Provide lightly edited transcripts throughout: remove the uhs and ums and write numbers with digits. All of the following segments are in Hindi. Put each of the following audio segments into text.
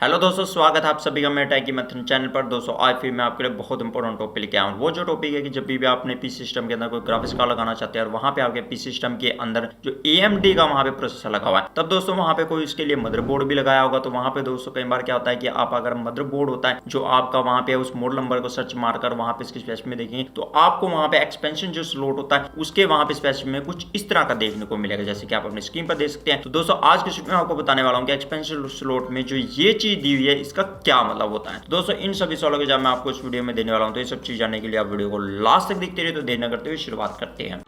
हेलो दोस्तों, स्वागत है आप सभी का मेरे टेकी मैथन चैनल पर। दोस्तों आज फिर मैं आपके लिए बहुत इंपॉर्टेंट टॉपिक लेके आया हूँ। वो जो टॉपिक है कि जब भी आपने पीसी सिस्टम के अंदर कोई ग्राफिक्स कार्ड लगाना चाहते हैं और वहाँ पे आपके पीसी सिस्टम के अंदर जो AMD का वहाँ पे प्रोसेसर लगा हुआ है, तब दोस्तों वहाँ पे कोई इसके लिए मदरबोर्ड भी लगाया होगा। तो वहाँ पे दोस्तों कई बार क्या होता है कि आप अगर मदरबोर्ड होता है जो आपका वहाँ पे उस मॉडल नंबर को सर्च मारकर वहाँ पे इसकी स्पेसिफिक में देखेंगे तो आपको वहाँ पे एक्सपेंशन जो स्लॉट होता है उसके वहाँ पे स्पेसिफिक में कुछ इस तरह का देखने को मिलेगा, जैसे कि आप अपनी स्क्रीन पर देख सकते हैं। तो दोस्तों आज के वीडियो में आपको बताने वाला हूँ कि एक्सपेंशन स्लॉट में जो ये चीज दी हुई है इसका क्या मतलब होता है। तो दोस्तों इन सभी सवालों के जवाब मैं आपको इस वीडियो में देने वाला हूं। तो ये सब चीज जानने के लिए आप वीडियो को लास्ट तक देखते रहिए। तो देर न करते हुए शुरुआत करते हैं।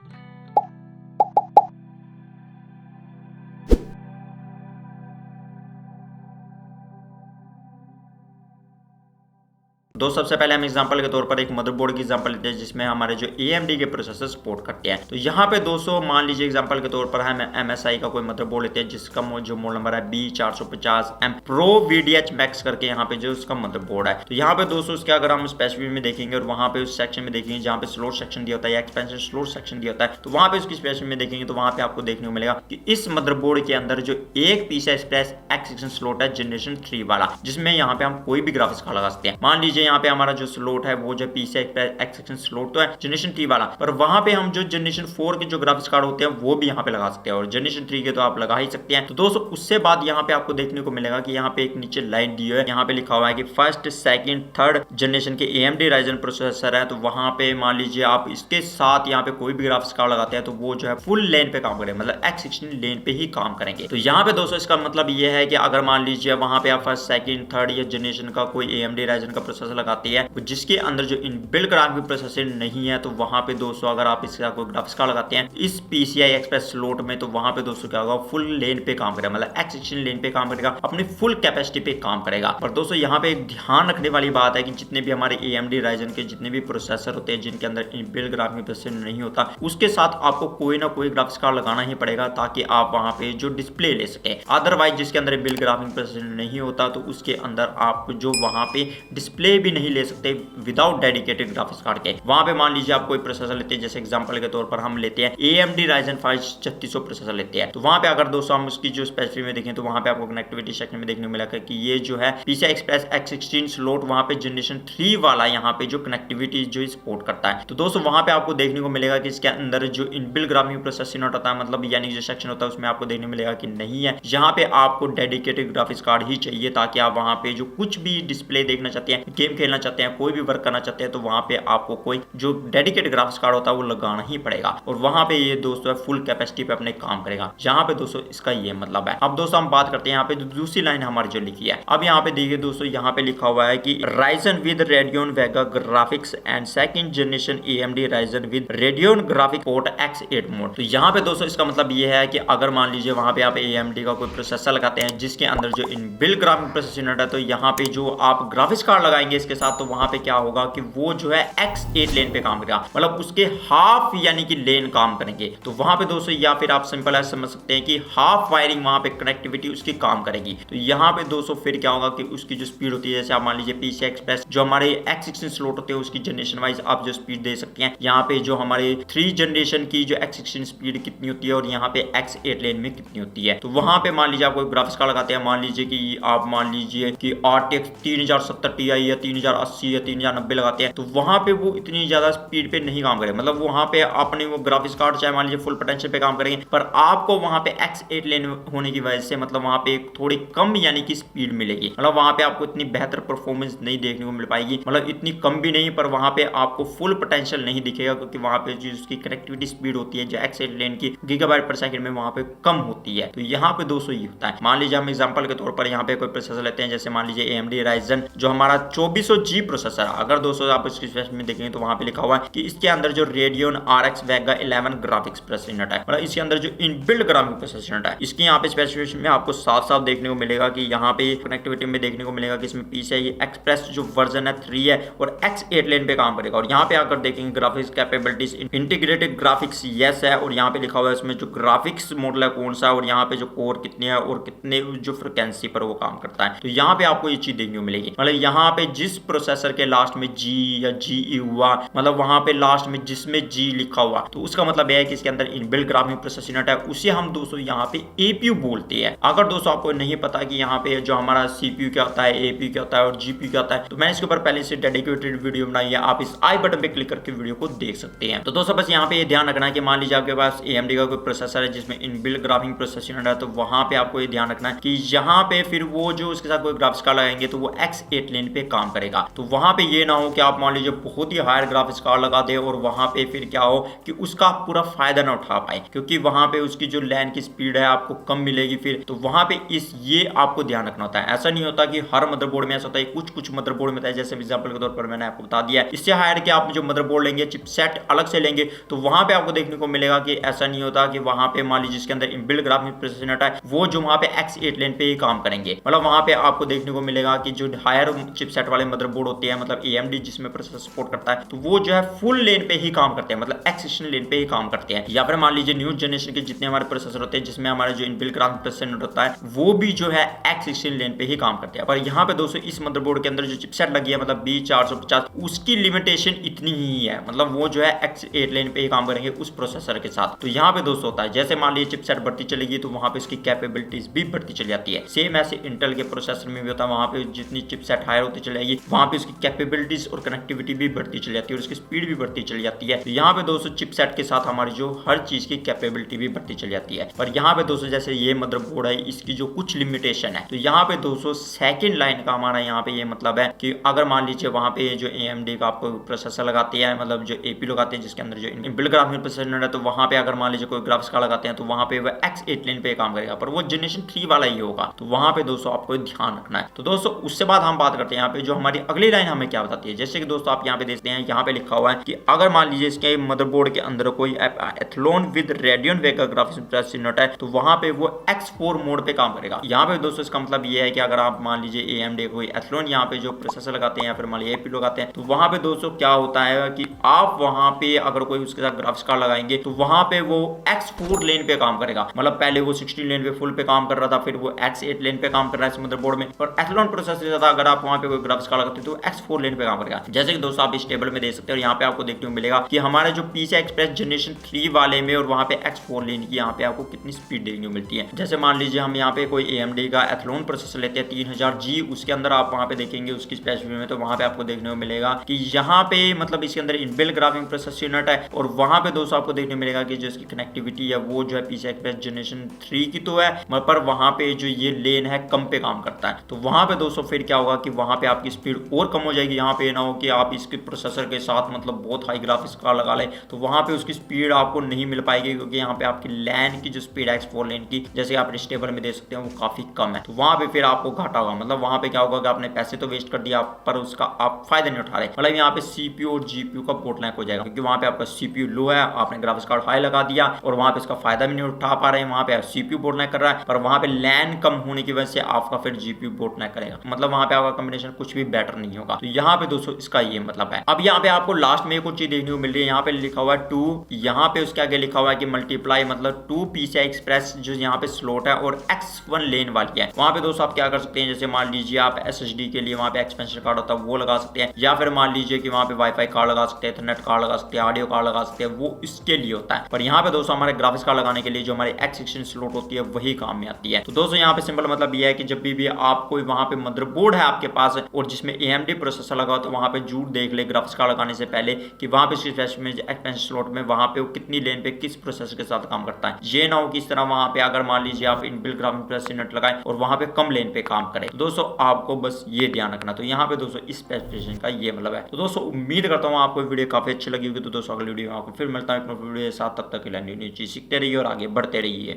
तो सबसे पहले हम एग्जांपल के तौर पर एक मदरबोर्ड की एग्जांपल लेते हैं जिसमें हमारे जो AMD के प्रोसेसर सपोर्ट करते हैं। तो यहाँ पे दोस्तों मान लीजिए एग्जांपल के तौर पर हम MSI का कोई मदरबोर्ड लेते हैं जिसका जो मॉडल नंबर है B450M Pro VDH Max करके यहाँ पे जो उसका मदरबोर्ड है। तो यहाँ पे दोस्तों उसके अगर हम स्पेसिफिक में देखेंगे और वहाँ पे उस सेक्शन में देखेंगे जहाँ पे स्लोट सेक्शन दिया होता है या एक्सपेंशन स्लोट सेक्शन दिया होता है, तो वहाँ पे उसकी स्पेसिफिक में देखेंगे तो वहाँ पे आपको देखने को मिलेगा कि इस मदरबोर्ड के अंदर जो एक PCI Express X16 स्लॉट है जनरेशन 3 वाला, जिसमें यहाँ पे हम कोई भी ग्राफिक्स कार्ड लगा सकते हैं। मान लीजिए यहाँ पे हमारा जो स्लॉट है वो जो PCI Express स्लॉट तो है जनरेशन 3 वाला, पर वहां पे हम जो जनरेशन 4 के जो ग्राफिक्स कार्ड होते हैं वो भी यहाँ पे लगा सकते हैं और जनरेशन 3 के तो आप लगा ही सकते हैं। तो दोस्तों उससे बाद यहाँ पे आपको देखने को मिलेगा कि यहाँ पे एक नीचे लाइन दी है, यहाँ पे लिखा हुआ है कि फर्स्ट सेकंड थर्ड जनरेशन के AMD Ryzen प्रोसेसर है। तो वहां पे मान लीजिए आप इसके साथ यहाँ पे कोई भी ग्राफिक्स कार्ड लगाते हैं तो वो जो है फुल लेन पे काम करेंगे, मतलब X16 लेन पे ही काम करेंगे। तो यहाँ पे दोस्तों इसका मतलब ये है कि अगर मान लीजिए वहां पे आप फर्स्ट सेकंड थर्ड या जनरेशन का कोई AMD Ryzen का प्रोसेसर लगाते हैं जिसके अंदर जो इनबिल्ट ग्राफिक प्रोसेसर नहीं है, तो वहां पे दोस्तों अगर आप इसका कोई ग्राफिक्स कार्ड लगाते हैं इस PCI Express स्लॉट में, तो वहां पे दोस्तों क्या होगा, फुल लेन पे काम करेगा, मतलब X16 लेन पे काम करेगा, अपनी फुल कैपेसिटी पे काम करेगा। और दोस्तों यहाँ पे एक ध्यान रखने वाली बात है कि जितने भी हमारे AMD Ryzen के जितने भी प्रोसेसर होते हैं जिनके अंदर इनबिल्ट ग्राफिक प्रोसेसर नहीं होता, उसके साथ आपको कोई ना कोई ग्राफिक्स कार्ड लगाना ही पड़ेगा ताकि आप वहां पे जो डिस्प्ले ले सके। अदरवाइज जिसके अंदर इनबिल्ट ग्राफिक प्रोसेसर नहीं होता तो उसके अंदर आप जो वहां पे डिस्प्ले भी नहीं ले सकते विदाउट डेडिकेटेड ग्राफिक्स कार्ड के। वहां पे मान लीजिए आप कोई प्रोसेसर लेते हैं, जैसे एग्जांपल के तौर पर हम लेते हैं AMD Ryzen 5 3600 प्रोसेसर लेते हैं। तो वहां पे अगर दोस्तों हम उसकी जो स्पेसिफिक में देखें तो वहां पे आपको कनेक्टिविटी सेक्शन में देखने को मिलेगा कि ये जो है PCI Express X16 स्लॉट वहां पे जनरेशन 3 वाला यहाँ पे जो कनेक्टिविटी जो सपोर्ट करता है। तो दोस्तों वहां पे आपको देखने को मिलेगा कि इसके अंदर जो इनबिल्ट ग्राफिक प्रोसेसर यूनिट होता है, मतलब यानी जो सेक्शन होता है उसमें आपको देखने को मिलेगा कि नहीं है। यहाँ पे आपको डेडिकेटेड ग्राफिक्स कार्ड ही चाहिए ताकि आप वहां पे जो कुछ भी डिस्प्ले देखना चाहते हैं, गेम खेलना चाहते हैं, कोई भी वर्क करना चाहते हैं, तो वहां पे आपको कोई जो डेडिकेटेड ग्राफिक्स कार्ड होता है वो लगाना ही पड़ेगा और वहां पे ये दोस्तों फुल कैपेसिटी पे अपने काम करेगा। यहाँ पे दोस्तों इसका ये मतलब है। अब दोस्तों हम बात करते हैं यहाँ पे दूसरी लाइन हमारी जो लिखी है। अब यहाँ पे देखिए दोस्तों, यहाँ पे लिखा हुआ है कि Ryzen with Radeon Vega graphics and second generation AMD Ryzen with Radeon graphic port X8 mode. तो यहाँ पे दोस्तों इसका मतलब ये है कि अगर मान लीजिए वहां पे आप AMD का कोई प्रोसेसर लगाते हैं जिसके अंदर जो इनबिल्ट ग्राफिक प्रोसेसर यूनिट है, तो यहाँ पे जो आप ग्राफिक्स कार्ड लगाएंगे इसके साथ, तो वहां पे क्या होगा कि वो जो है X8 लेन पे काम करेगा, मतलब उसके हाफ यानी कि लेन काम करेंगे। तो वहां पे दोस्तों या फिर आप सिंपल ऐसे समझ सकते हैं कि हाफ वायरिंग वहां पे कनेक्टिविटी उसकी काम करेगी। तो यहाँ पे दोस्तों फिर क्या होगा कि उसकी जो स्पीड होती है, जैसे आप मान लीजिए PCI Express जो हमारे X16 स्लॉट होते हैं उसकी जनरेशन वाइज आप जो स्पीड दे सकते हैं। यहाँ पे जो हमारे 3 जनरेशन की जो X16 स्पीड कितनी होती है और यहाँ पे X8 लेन में कितनी होती है। तो वहां पे मान लीजिए आप कोई ग्राफिक्स कार्ड लगाते हैं, मान लीजिए कि आप मान लीजिए कि RTX 3070 Ti या 3080 या 3090 लगाते हैं, तो वहां पे वो इतनी ज्यादा स्पीड पे नहीं काम करेगा, मतलब वहां पे अपने वो ग्राफिक्स कार्ड चाहे मान लीजिए फुल पोटेंशियल पे काम करेंगे, पर आपको वहां पे X8 लेन होने की वजह से मतलब वहां पे थोड़ी कम यानी कि स्पीड मिलेगी, मतलब वहां पे आपको इतनी बेहतर परफॉर्मेंस नहीं देखने को मिल पाएगी, मतलब इतनी कम भी नहीं पर वहां पे आपको फुल पोटेंशियल नहीं दिखेगा क्योंकि वहां पे जो उसकी कनेक्टिविटी स्पीड होती है जो X8 लेन की गीगाबाइट पर सेकंड में वहां पे कम होती है। तो यहाँ पे दोस्तों ये होता है। मान लीजिए हम एग्जांपल के तौर पर यहाँ पे कोई प्रोसेसर लेते हैं, जैसे मान लीजिए AMD Ryzen जो हमारा 2400G प्रोसेसर है। अगर दोस्तों आप इसकी स्पेसिफिक में देखेंगे तो वहां पे लिखा हुआ है कि इसके अंदर जो Radeon RX Vega 11 graphics processor unit है, मतलब इसके अंदर जो इनबिल्ट ग्राफिक प्रोसेसर यूनिट है, इसकी यहाँ पे स्पेसिफिकेशन में आपको साफ साफ देखने को मिलेगा कि यहाँ पे कनेक्टिविटी में देखने को मिलेगा कि इसमें PCI Express जो वर्जन है 3 है और X8 लेन पे काम करेगा। और यहाँ पे आकर देखेंगे graphics capabilities integrated graphics yes है और यहाँ पे लिखा हुआ है इसमें जो ग्राफिक्स मॉडल है कौन सा और यहाँ पे जो कोर कितने है और कितने जो फ्रिक्वेंसी पर वो काम करता है। तो यहाँ पे आपको ये चीज देखने को मिलेगी, मतलब यहाँ पे जिस जिस प्रोसेसर के लास्ट में G या GE हुआ, मतलब वहां पे लास्ट में जिसमें G लिखा हुआ, तो उसका मतलब यह है कि इसके अंदर इनबिल्ट ग्राफिक प्रोसेसर यूनिट है, उसे हम दोस्तों यहाँ पे APU बोलते हैं। अगर दोस्तों आपको नहीं पता कि यहाँ पे जो हमारा CPU क्या होता है, APU क्या होता है और GPU क्या होता है, तो मैंने इसके ऊपर पहले से डेडिकेटेड वीडियो बनाई है, आप इस आई बटन पे क्लिक करके वीडियो को देख सकते हैं। तो दोस्तों बस यहाँ पे ये ध्यान रखना है कि मान लीजिए आपके पास AMD का कोई प्रोसेसर है जिसमें इनबिल्ट ग्राफिक प्रोसेसर यूनिट है, तो वहां पे आपको ये ध्यान रखना है कि यहाँ पे फिर वो जो उसके साथ कोई ग्राफिक्स कार्ड लगाएंगे तो वो X8 लेन पे काम करेगा। तो वहां पे ये ना हो कि आप मान लीजिए बहुत ही हायर ग्राफिक्स कार्ड लगा दे और वहां पे फिर क्या हो कि उसका पूरा फायदा ना उठा पाए, क्योंकि वहां पे उसकी जो लैन की स्पीड है आपको कम मिलेगी फिर। तो वहां पे ये आपको ध्यान रखना होता है। ऐसा नहीं होता कि हर मदरबोर्ड में ऐसा होता है, कुछ मदरबोर्ड में होता है, जैसे एग्जांपल के तौर पर मैंने आपको बता दिया। इससे हायर कि आप जो मदरबोर्ड लेंगे, चिपसेट अलग से लेंगे, तो वहां पे आपको देखने को मिलेगा कि ऐसा नहीं होता कि वहां पे मान लीजिए जिसके अंदर इनबिल्ट ग्राफिक प्रोसेसर यूनिट है वो जो वहां पे X8 लेन पे ही काम करेंगे। मतलब वहां पे आपको देखने को मिलेगा कि जो हायर चिपसेट वाले मदरबोर्ड होते हैं, मतलब AMD जिसमें प्रोसेसर सपोर्ट करता है, तो वो जो है फुल लेन पे ही काम करते हैं, मतलब X16 लेन पे ही काम करते हैं। या फिर मान लीजिए न्यू जनरेशन के जितने हमारे प्रोसेसर होते हैं जिसमें हमारे जो इनबिल्ट ग्राफिक प्रोसेसर यूनिट होता है वो भी जो है X16 लेन पे ही काम करते हैं। पर यहाँ पे दोस्तों इस मदरबोर्ड के अंदर जो चिपसेट लगी है, मतलब B450, उसकी लिमिटेशन इतनी ही है, मतलब वो जो है X8 लेन पे ही काम करेंगे उस प्रोसेसर के साथ। तो यहाँ पे दोस्तों होता है जैसे मान लीजिए चिपसेट बढ़ती चलेगी तो वहां पे इसकी कैपेबिलिटीज भी बढ़ती चली जाती है। सेम ऐसे इंटेल के प्रोसेसर में भी होता है, वहां पे जितनी चिपसेट हायर होती चली जाएगी वहां पे उसकी कैपेबिलिटीज और कनेक्टिविटी भी बढ़ती चली जाती है और उसकी स्पीड भी बढ़ती चली जाती है। तो यहाँ पे दोस्तों चिपसेट के साथ हमारी जो हर चीज की कैपेबिलिटी भी बढ़ती चली जाती है। पर यहाँ पे दोस्तों जैसे ये मदरबोर्ड है, इसकी जो कुछ लिमिटेशन है, तो यहाँ पे दोस्तों सेकंड लाइन का हमारा यहाँ पे ये मतलब है कि अगर मान लीजिए वहां पे जो AMD का आपको प्रोसेसर लगाते हैं, मतलब जो APU लगाते हैं जिसके अंदर जो इनबिल्ट ग्राफिक प्रोसेसर है, तो वहां पे अगर मान लीजिए कोई ग्राफिक्स कार्ड लगाते हैं तो वहां पे वो X8 लेन पे काम करेगा, पर वो जनरेशन 3 वाला ही होगा। तो वहां पे दोस्तों आपको ध्यान रखना है। तो दोस्तों उससे बाद हम बात करते हैं यहाँ पे जो हमारी अगली लाइन हमें क्या बताती है। जैसे कि दोस्तों आप यहाँ पे देखते हैं, यहाँ पे लिखा हुआ है कि अगर मान लीजिए इसके मदरबोर्ड के अंदर कोई Athlon with radian Vega graphics processor unit है, तो वहां पे वो X4 मोड पे काम करेगा। यहाँ पे दोस्तों इसका मतलब ये है कि अगर आप मान लीजिए AMD कोई एथलोन यहाँ पे जो प्रोसेसर लगाते हैं या फिर मान लीजिए APU लगाते हैं, तो वहां पे दोस्तों क्या होता है कि आप वहां पे अगर कोई उसके साथ ग्राफिक्स कार्ड लगाएंगे तो वहां पे वो X4 लेन पे काम करेगा। मतलब पहले वो 16 लेन पे फुल पे काम कर रहा था, फिर वो X8 लेन पे काम कर रहा है इस मदरबोर्ड में। और एथलोन प्रोसेसर से ज्यादा अगर आप वहां पे कोई ग्राफिक्स कार्ड लगाते हैं तो X4 लेन पे काम करेगा। जैसे कि दोस्तों आप इस टेबल में देख सकते हैं और यहाँ पे आपको देखने को मिलेगा कि हमारे जो PCI Express जनरेशन 3 वाले में और वहां पे X4 लेन की यहाँ पे आपको कितनी स्पीड देखने को मिलती है। जैसे मान लीजिए हम यहाँ पे कोई AMD का एथलोन प्रोसेसर लेते हैं 3000G, उसके अंदर आप वहां पे देखेंगे उसकी स्पेसिफिकेशन में, तो वहां पे आपको देखने को मिलेगा कि यहाँ पे मतलब इसके अंदर इनबिल्ट ग्राफिक प्रोसेसर यूनिट है और वहां पे दोस्तों आपको देखने को मिलेगा कि जो इसकी कनेक्टिविटी है वो जो है PCI Express जनरेशन 3 की तो है, पर वहां पे जो ये लेन है कम पे काम करता है। तो वहां पे दोस्तों फिर क्या होगा कि वहां पे आपकी स्पीड और कम हो जाएगी। यहाँ पे ना हो कि आप इसके प्रोसेसर के साथ मतलब बहुत हाई ग्राफिक्स कार्ड लगा ले तो वहां पे उसकी स्पीड आपको नहीं मिल पाएगी, क्योंकि यहाँ पे आपकी लैन की जो स्पीड है X4 लेन की, जैसे आप इस टेबल में देख सकते हैं, वो काफी कम है। तो वहां पे फिर आपको घाटा होगा। मतलब वहां पे क्या होगा कि आपने पैसे तो वेस्ट कर दिया पर उसका आप फायदा नहीं उठा रहे। मतलब यहाँ पे CPU और GPU का बोटलैक हो जाएगा, क्योंकि वहां पे आपका CPU लो है, आपने ग्राफिक्स कार्ड हाई लगा दिया और वहां पे इसका फायदा भी नहीं उठा पा रहे हैं। वहां पे CPU बोटलैक कर रहा है, पर वहां पे लैन कम होने की वजह से आपका फिर GPU बोटलैक करेगा। मतलब वहां पे आपका कॉम्बिनेशन कुछ भी बेटर नहीं होगा। तो यहाँ पे दोस्तों इसका ये मतलब है। अब यहाँ पे आपको लास्ट में कुछ चीज देखने को मिल रही है। यहाँ पे लिखा हुआ है 2, यहाँ पे उसके आगे लिखा हुआ है कि मल्टीप्लाई, मतलब 2 PCI Express जो यहाँ पे स्लॉट है और X1 लेन वाली है। वहां पे दोस्तों आप क्या कर सकते हैं, जैसे मान लीजिए आप SSD के लिए वहां पे एक्सपेंशन कार्ड होता है वो लगा सकते हैं, या फिर मान लीजिए कि वहां पे वाईफाई कार्ड लगा सकते हैं, इंटरनेट कार्ड लगा सकते हैं, ऑडियो कार्ड लगा सकते हैं, वो इसके लिए होता है। पर यहाँ पे दोस्तों हमारे ग्राफिक्स कार्ड लगाने के लिए जो हमारी X16 स्लॉट होती है वही काम में आती है। तो दोस्तों यहाँ पे सिंपल मतलब ये है कि जब भी आप कोई वहां पे मदरबोर्ड है आपके पास और जिसमें AMD प्रोसेसर लगा हो, तो वहां पे जरूर देख ले ग्राफिक्स कार्ड लगाने से पहले कि वहां पे एक्सपेंशन स्लॉट में वहां पे वो कितनी लेन पे किस प्रोसेसर के साथ काम करता है। ये ना हो कि इस तरह वहां पे अगर मान लीजिए आप इनबिल्ट ग्राफिक प्रोसेसर यूनिट लगाएं और वहां पे कम लेन पे काम करे। तो दोस्तों आपको बस ये ध्यान रखना। तो यहाँ पे दोस्तों इस स्पेसिफिकेशन का ये मतलब है। तो दोस्तों उम्मीद करता हूँ आपको वीडियो काफी अच्छी लगी होगी। तो दोस्तों अगली वीडियो में आपको फिर मिलता है एक वीडियो के साथ, तब तक के लिए न्यू चीज सीखते रहिए और आगे बढ़ते रहिए।